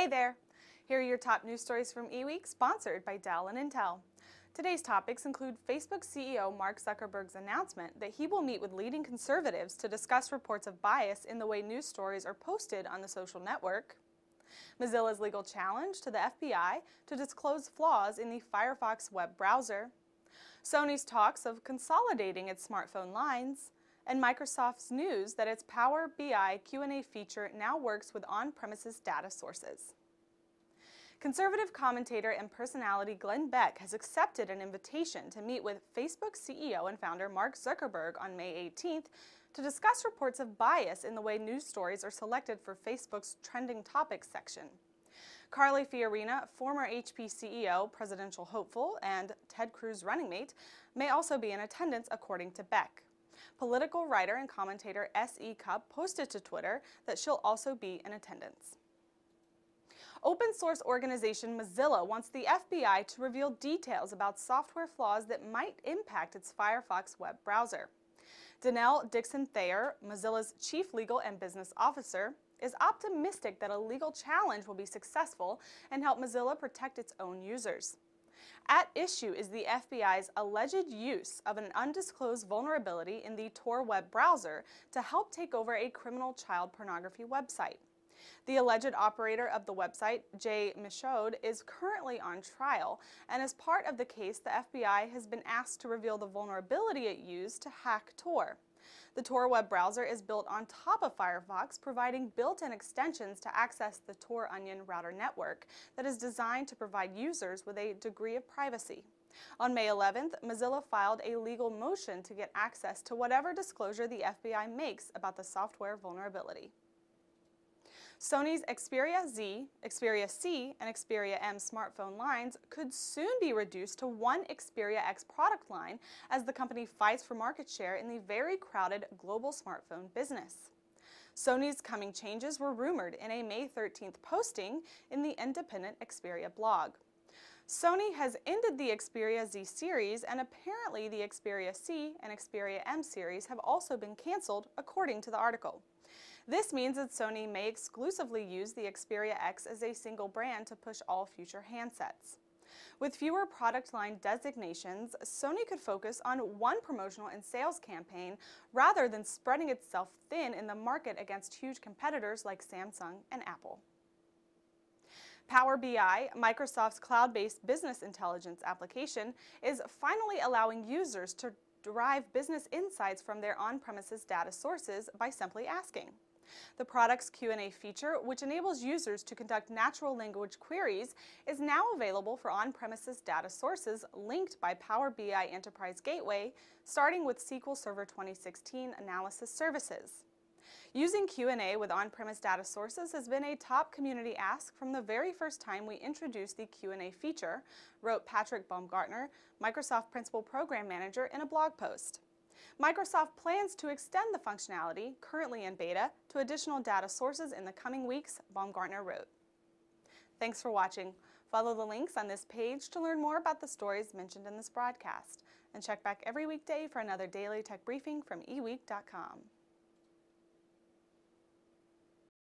Hey there! Here are your top news stories from eWEEK, sponsored by Dell and Intel. Today's topics include Facebook CEO Mark Zuckerberg's announcement that he will meet with leading conservatives to discuss reports of bias in the way news stories are posted on the social network, Mozilla's legal challenge to the FBI to disclose flaws in the Firefox web browser, Sony's talks of consolidating its smartphone lines, and Microsoft's news that its Power BI Q&A feature now works with on-premises data sources. Conservative commentator and personality Glenn Beck has accepted an invitation to meet with Facebook CEO and founder Mark Zuckerberg on May 18th to discuss reports of bias in the way news stories are selected for Facebook's trending topics section. Carly Fiorina, former HP CEO, presidential hopeful, and Ted Cruz running mate, may also be in attendance, according to Beck. Political writer and commentator S.E. Cupp posted to Twitter that she'll also be in attendance. Open source organization Mozilla wants the FBI to reveal details about software flaws that might impact its Firefox web browser. Danelle Dixon-Thayer, Mozilla's chief legal and business officer, is optimistic that a legal challenge will be successful and help Mozilla protect its own users. At issue is the FBI's alleged use of an undisclosed vulnerability in the Tor web browser to help take over a criminal child pornography website. The alleged operator of the website, Jay Michaud, is currently on trial, and as part of the case, the FBI has been asked to reveal the vulnerability it used to hack Tor. The Tor web browser is built on top of Firefox, providing built-in extensions to access the Tor Onion router network that is designed to provide users with a degree of privacy. On May 11th, Mozilla filed a legal motion to get access to whatever disclosure the FBI makes about the software vulnerability. Sony's Xperia Z, Xperia C, and Xperia M smartphone lines could soon be reduced to one Xperia X product line as the company fights for market share in the very crowded global smartphone business. Sony's coming changes were rumored in a May 13th posting in the independent Xperia blog. Sony has ended the Xperia Z series, and apparently the Xperia C and Xperia M series have also been canceled, according to the article. This means that Sony may exclusively use the Xperia X as a single brand to push all future handsets. With fewer product line designations, Sony could focus on one promotional and sales campaign rather than spreading itself thin in the market against huge competitors like Samsung and Apple. Power BI, Microsoft's cloud-based business intelligence application, is finally allowing users to derive business insights from their on-premises data sources by simply asking. The product's Q&A feature, which enables users to conduct natural language queries, is now available for on-premises data sources linked by Power BI Enterprise Gateway, starting with SQL Server 2016 analysis services. Using Q&A with on-premise data sources has been a top community ask from the very first time we introduced the Q&A feature, wrote Patrick Baumgartner, Microsoft Principal Program Manager, in a blog post. Microsoft plans to extend the functionality, currently in beta, to additional data sources in the coming weeks, Baumgartner wrote. Thanks for watching. Follow the links on this page to learn more about the stories mentioned in this broadcast, and check back every weekday for another daily tech briefing from eWEEK.com.